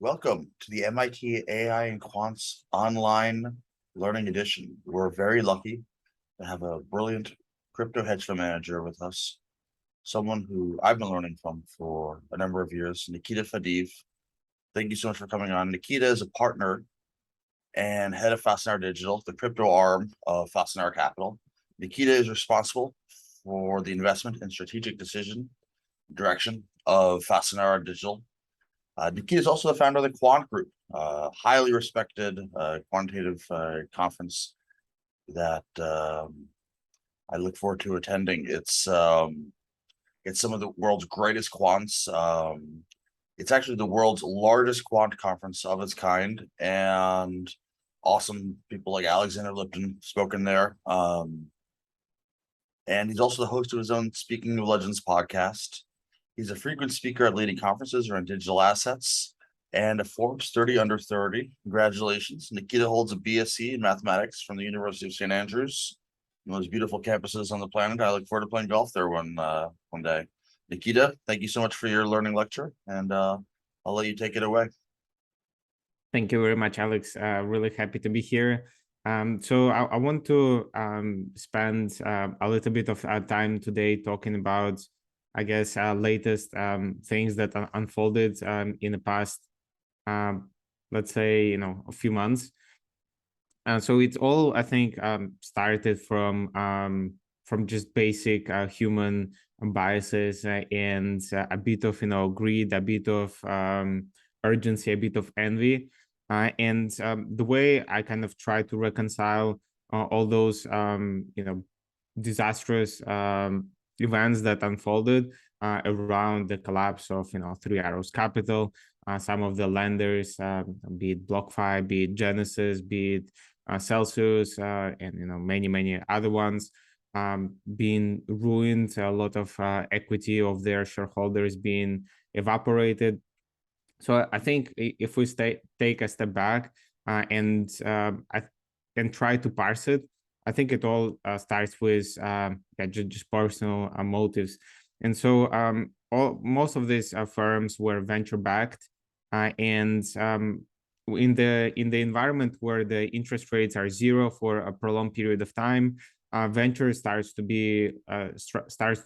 Welcome to the MIT AI and Quants online learning edition. We're very lucky to have a brilliant crypto hedge fund manager with us, someone who I've been learning from for a number of years, Nikita Fadeev. Thank you so much for coming on. Nikita is a partner and head of Fastener Digital, the crypto arm of Fastener Capital. Nikita is responsible for the investment and strategic decision direction of Fastener Digital. Nikita is also the founder of the Quant Group, highly respected quantitative conference that I look forward to attending. It's some of the world's greatest quants. It's actually the world's largest quant conference of its kind, and awesome people like Alexander Lipton spoken there. And he's also the host of his own Speaking of Legends podcast. He's a frequent speaker at leading conferences around digital assets and a Forbes 30 under 30. Congratulations. Nikita holds a BSc in mathematics from the University of St. Andrews, one of those beautiful campuses on the planet. I look forward to playing golf there one day. Nikita, thank you so much for your learning lecture, and I'll let you take it away. Thank you very much, Alex. Really happy to be here. So I want to spend a little bit of time today talking about, I guess, latest things that unfolded in the past, let's say, a few months. So it's all, I think, started from just basic human biases and a bit of, greed, a bit of urgency, a bit of envy. And the way I kind of try to reconcile all those, disastrous events that unfolded around the collapse of, Three Arrows Capital, some of the lenders, be it BlockFi, be it Genesis, be it Celsius, and many other ones, being ruined, a lot of equity of their shareholders being evaporated. So I think if we take a step back and try to parse it, I think it all starts with just personal motives. And so most of these firms were venture backed, and in the environment where the interest rates are zero for a prolonged period of time, venture starts to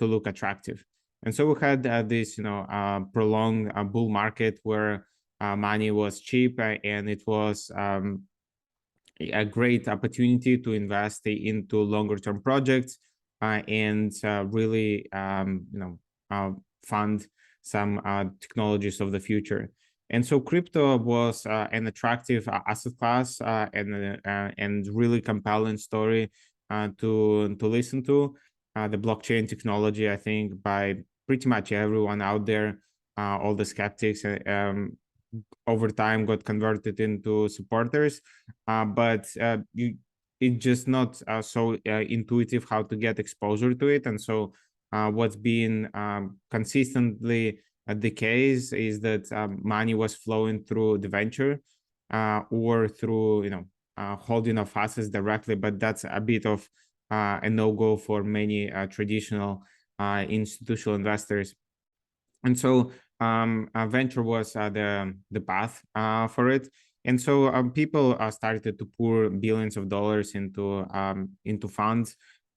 look attractive. And so we had this, prolonged bull market where money was cheap, and it was a great opportunity to invest into longer-term projects and really, fund some technologies of the future. And so crypto was an attractive asset class and really compelling story to listen to. The blockchain technology, I think, by pretty much everyone out there, all the skeptics, over time got converted into supporters, but it's just not so intuitive how to get exposure to it. And so what's been consistently the case is that money was flowing through the venture or through holding of assets directly, but that's a bit of a no-go for many traditional institutional investors. And so venture was the path for it. And so people started to pour billions of dollars into funds,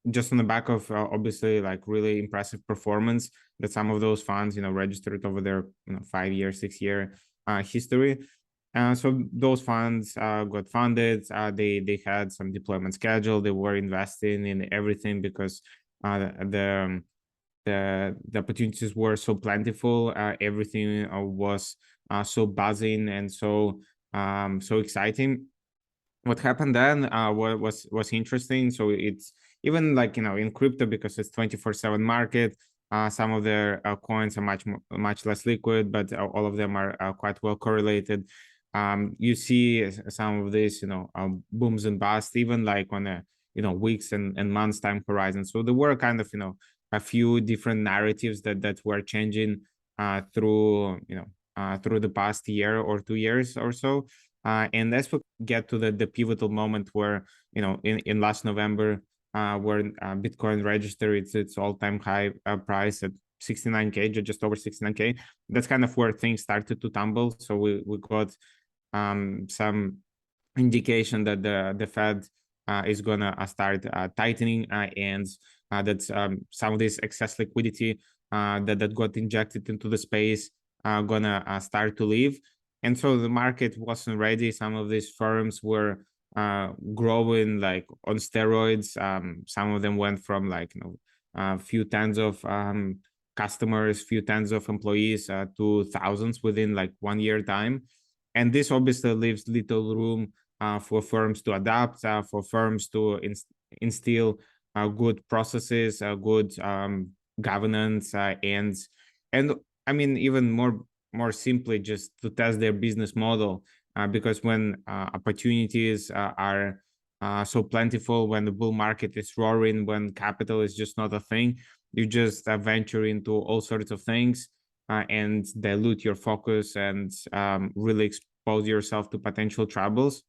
just on the back of obviously like really impressive performance that some of those funds registered over their 5-year, 6-year history. So those funds got funded. They had some deployment schedule. They were investing in everything because the opportunities were so plentiful. Everything was so buzzing and so exciting. What happened then was interesting. So it's even like in crypto, because it's 24/7 market. Some of their coins are much less liquid, but all of them are quite well correlated. You see some of this, booms and busts, even like on a weeks and months time horizon. So there were kind of a few different narratives that were changing through the past year or 2 years or so. And as we get to the pivotal moment where in last November, where Bitcoin registered its all-time high price at 69K, just over 69K. That's kind of where things started to tumble. So we got some indication that the Fed is gonna start tightening, and that some of this excess liquidity that got injected into the space gonna start to leave. And so the market wasn't ready. Some of these firms were growing like on steroids. Some of them went from like a few tens of customers, few tens of employees to thousands within like 1 year time. And this obviously leaves little room for firms to adapt, for firms to instill good processes, good governance, and I mean even more simply just to test their business model, because when opportunities are so plentiful, when the bull market is roaring, when capital is just not a thing, you just venture into all sorts of things and dilute your focus and really expose yourself to potential troubles.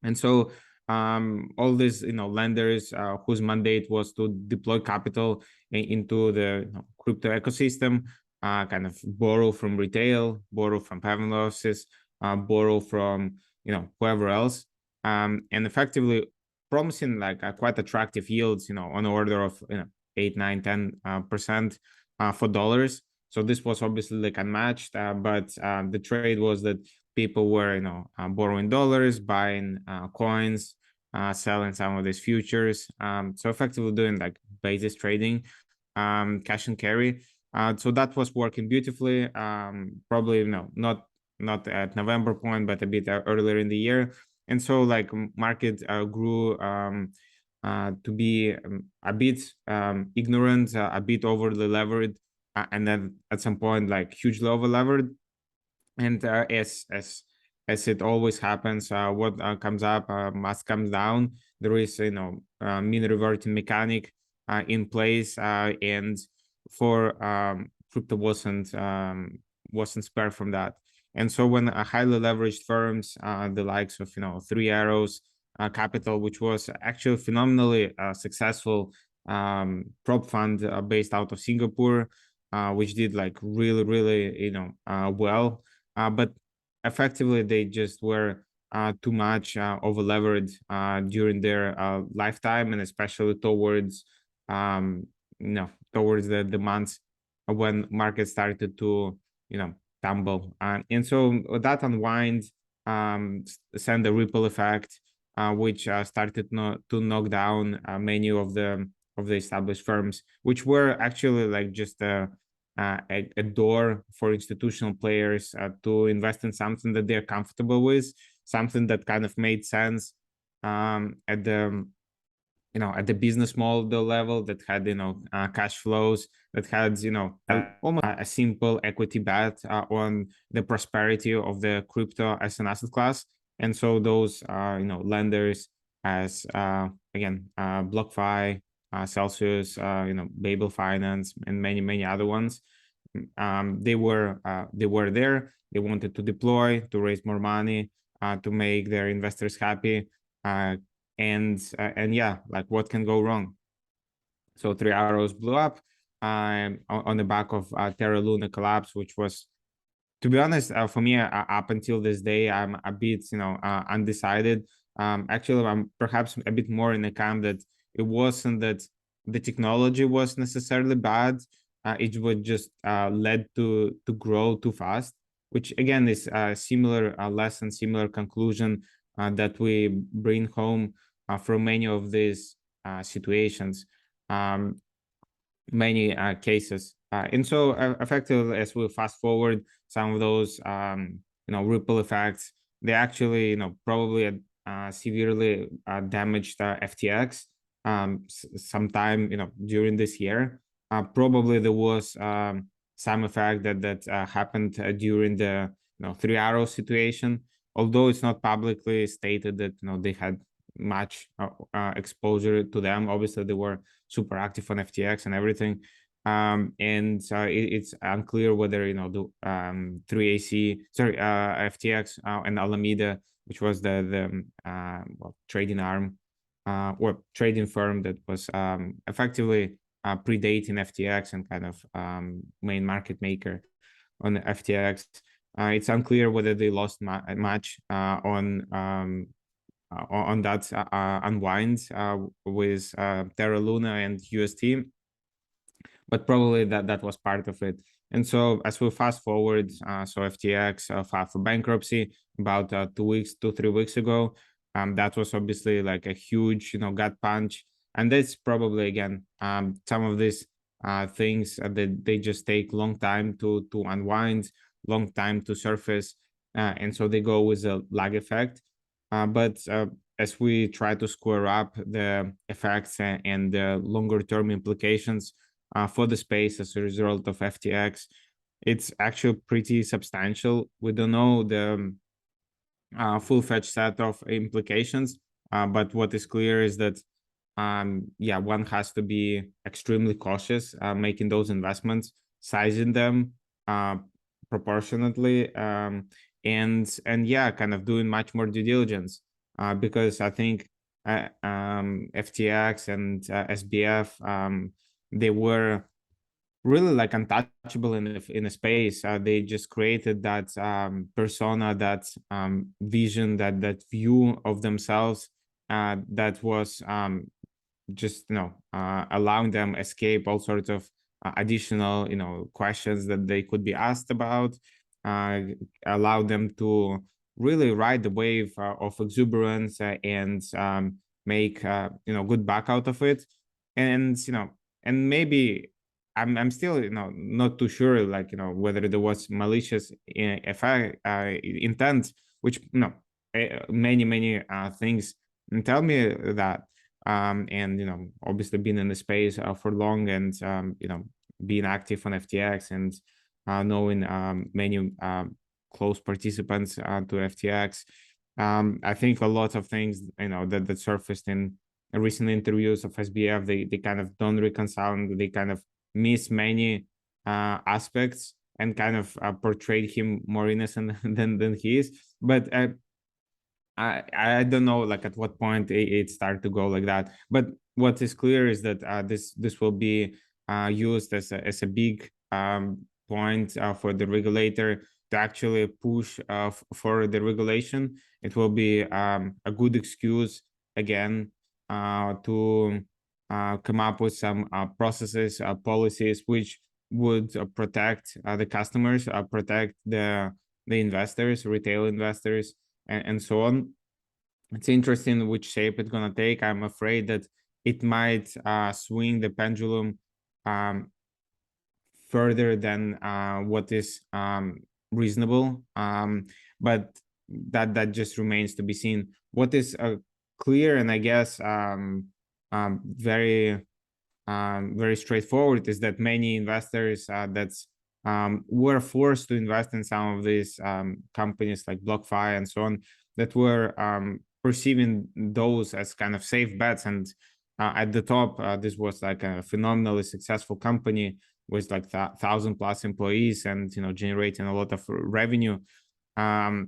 And so all these lenders whose mandate was to deploy capital into the crypto ecosystem, kind of borrow from retail, borrow from family offices, borrow from whoever else, and effectively promising like quite attractive yields, on the order of 8, 9, 10% for dollars. So this was obviously like unmatched, but the trade was that people were borrowing dollars, buying coins, selling some of these futures, so effectively doing like basis trading, cash and carry. So that was working beautifully. Probably not at November point, but a bit earlier in the year. And so like market grew to be a bit ignorant, a bit overly levered, and then at some point like hugely over levered. And as it always happens, what comes up must come down. There is mean reverting mechanic in place, and for crypto wasn't spared from that. And so when highly leveraged firms, the likes of Three Arrows Capital, which was actually phenomenally successful prop fund based out of Singapore, which did like really well, but effectively they just were too much over levered during their lifetime, and especially towards towards the months when markets started to tumble, and so that unwind sent a ripple effect, which started to knock down many of the established firms, which were actually like just a door for institutional players to invest in something that they're comfortable with, something that kind of made sense at the business model level, that had cash flows, that had almost a simple equity bet on the prosperity of the crypto as an asset class. And so those lenders as again BlockFi, Celsius, Babel Finance, and many other ones, they were there. They wanted to deploy, to raise more money, to make their investors happy, and yeah, like what can go wrong? So Three Arrows blew up on the back of Terra Luna collapse, which was, to be honest, for me, up until this day, I'm a bit undecided. Actually, I'm perhaps a bit more in the camp that it wasn't that the technology was necessarily bad. It was just led to grow too fast, which again is a similar lesson, similar conclusion that we bring home from many of these situations, many cases. And so effectively, as we fast forward, some of those ripple effects, they actually probably severely damaged FTX sometime during this year. Probably there was some effect that happened during the Three Arrows situation, although it's not publicly stated that they had much exposure to them. Obviously, they were super active on FTX and everything. And it's unclear whether the 3AC, sorry, FTX and Alameda, which was the trading arm or trading firm that was effectively predating FTX and kind of main market maker on FTX. It's unclear whether they lost much on that unwind with Terra Luna and UST, but probably that was part of it. And so as we fast forward, so FTX filed for bankruptcy about 3 weeks ago. That was obviously like a huge, gut punch. And that's probably, again, some of these things that they just take long time to unwind, long time to surface. And so they go with a lag effect. But as we try to square up the effects and the longer term implications for the space as a result of FTX, it's actually pretty substantial. We don't know the full-fledged set of implications, but what is clear is that one has to be extremely cautious making those investments, sizing them proportionately, and kind of doing much more due diligence, because I think FTX and SBF, they were really like untouchable in a space. They just created that persona, that vision, that view of themselves that was just allowing them escape all sorts of additional questions that they could be asked about, allow them to really ride the wave of exuberance and make good back out of it. And and maybe I'm still not too sure, like whether there was malicious intent, which many things tell me that. And obviously being in the space for long, and being active on FTX, and knowing many close participants to FTX, I think a lot of things that surfaced in recent interviews of SBF, they kind of don't reconcile, and they kind of miss many aspects, and kind of portrayed him more innocent than he is. But I don't know, like at what point it started to go like that. But what is clear is that this will be used as a big point for the regulator to actually push for the regulation. It will be a good excuse again to come up with some processes, policies which would protect the customers, protect the investors, retail investors, and so on. It's interesting which shape it's gonna take. I'm afraid that it might swing the pendulum further than what is reasonable. But that just remains to be seen. What is clear, and I guess very very straightforward, is that many investors were forced to invest in some of these companies like BlockFi and so on, that were perceiving those as kind of safe bets. And at the top, this was like a phenomenally successful company with like 1,000+ employees, and generating a lot of revenue, and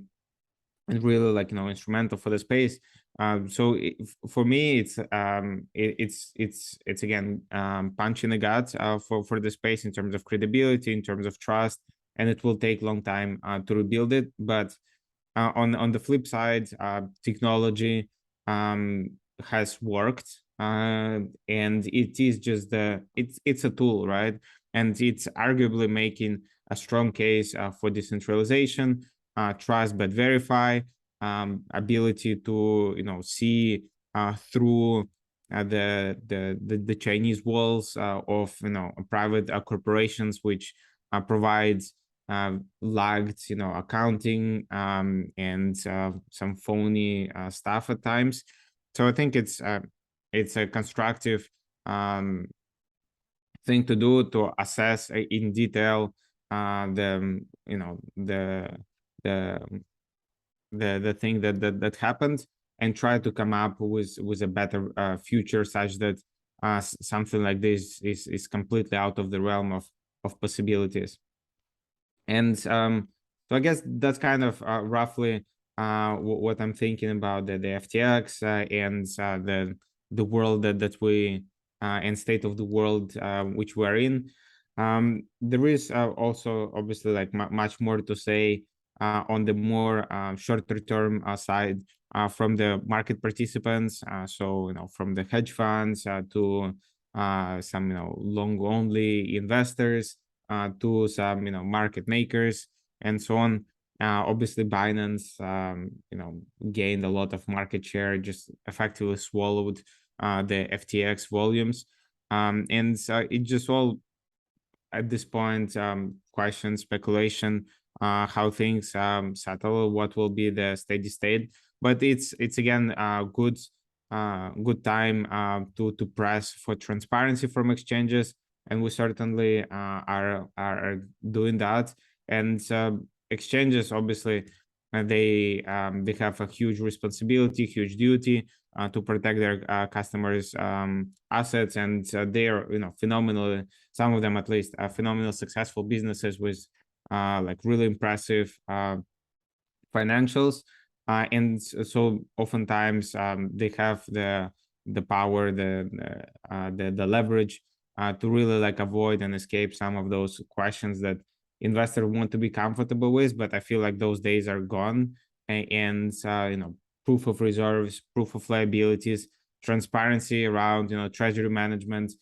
really like instrumental for the space. So for me, it's again punch in the gut for the space in terms of credibility, in terms of trust, and it will take long time to rebuild it. But on the flip side, technology has worked, and it is just it's a tool, right? And it's arguably making a strong case for decentralization, trust but verify, ability to see through the Chinese walls of private corporations, which provides lagged accounting and some phony stuff at times. So I think it's a constructive thing to do, to assess in detail the the thing that happened, and try to come up with a better future, such that something like this is completely out of the realm of possibilities. And so I guess that's kind of roughly what I'm thinking about the FTX and the world that we and state of the world which we're in. There is also obviously like much more to say on the more shorter term side from the market participants. So from the hedge funds to some long only investors to some market makers and so on. Obviously, Binance gained a lot of market share, just effectively swallowed the FTX volumes, and it just all at this point question speculation how things settle, what will be the steady state. But it's again good time to press for transparency from exchanges, and we certainly are doing that. And exchanges obviously they have a huge responsibility, huge duty to protect their customers assets, and they are phenomenal, some of them at least phenomenal successful businesses with like really impressive financials, and so oftentimes they have the power, the leverage to really like avoid and escape some of those questions that investors want to be comfortable with. But I feel like those days are gone, and proof of reserves, proof of liabilities, transparency around treasury management,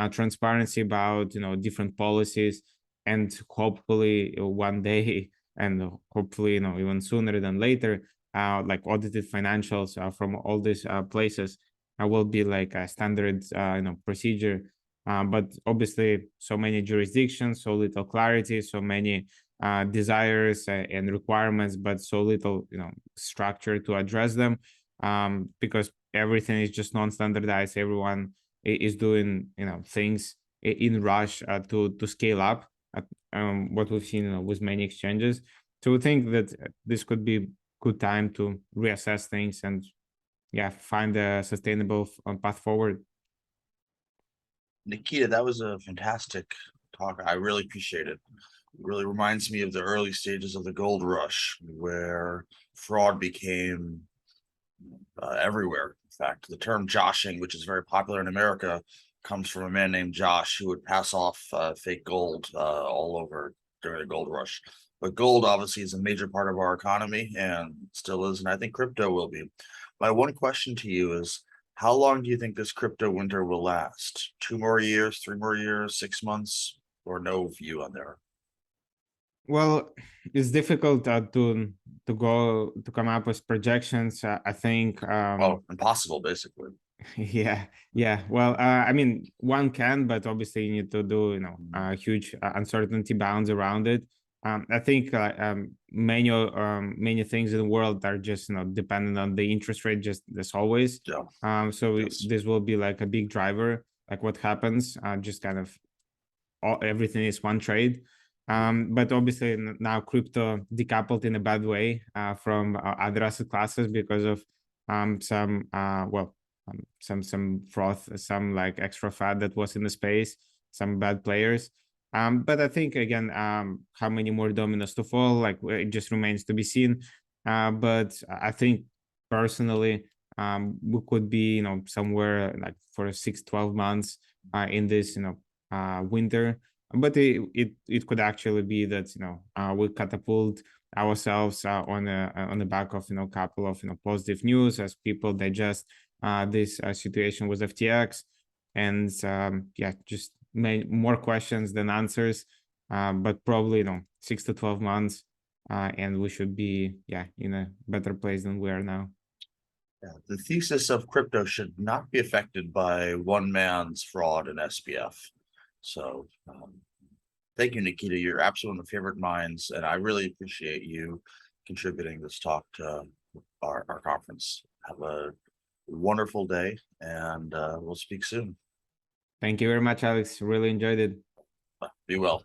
transparency about different policies, and hopefully one day and hopefully even sooner than later like audited financials from all these places will be like a standard procedure. But obviously so many jurisdictions, so little clarity, so many desires and requirements, but so little structure to address them, because everything is just non-standardized. Everyone is doing things in rush to scale up, what we've seen with many exchanges. So we think that this could be good time to reassess things and find a sustainable path forward. Nikita, that was a fantastic talk. I really appreciate it. It really reminds me of the early stages of the gold rush, where fraud became everywhere. In fact, the term joshing, which is very popular in America, comes from a man named Josh who would pass off fake gold all over during the gold rush. But gold obviously is a major part of our economy and still is, and I think crypto will be. My one question to you is, how long do you think this crypto winter will last? 2 more years, 3 more years, 6 months, or no view on there? Well, it's difficult to come up with projections. I think Oh, impossible, basically. yeah. Well, I mean, one can, but obviously you need to do huge uncertainty bounds around it. I think many things in the world are just dependent on the interest rate, just as always. Yeah. So Yes. this will be like a big driver, like what happens. Just kind of everything is one trade. But obviously now crypto decoupled in a bad way from other asset classes because of some some froth, some like extra fat that was in the space, some bad players. But I think again, how many more dominoes to fall, like it just remains to be seen. But I think personally, we could be somewhere like for 6-12 months in this winter. But it could actually be that we catapult ourselves on the back of couple of positive news as people digest this situation with FTX, and just more questions than answers, but probably 6 to 12 months, and we should be in a better place than we are now. Yeah. The thesis of crypto should not be affected by one man's fraud and SPF. So thank you, Nikita. You're absolutely one of my favorite minds, and I really appreciate you contributing this talk to our conference. Have a wonderful day, and we'll speak soon. Thank you very much, Alex. Really enjoyed it. Be well.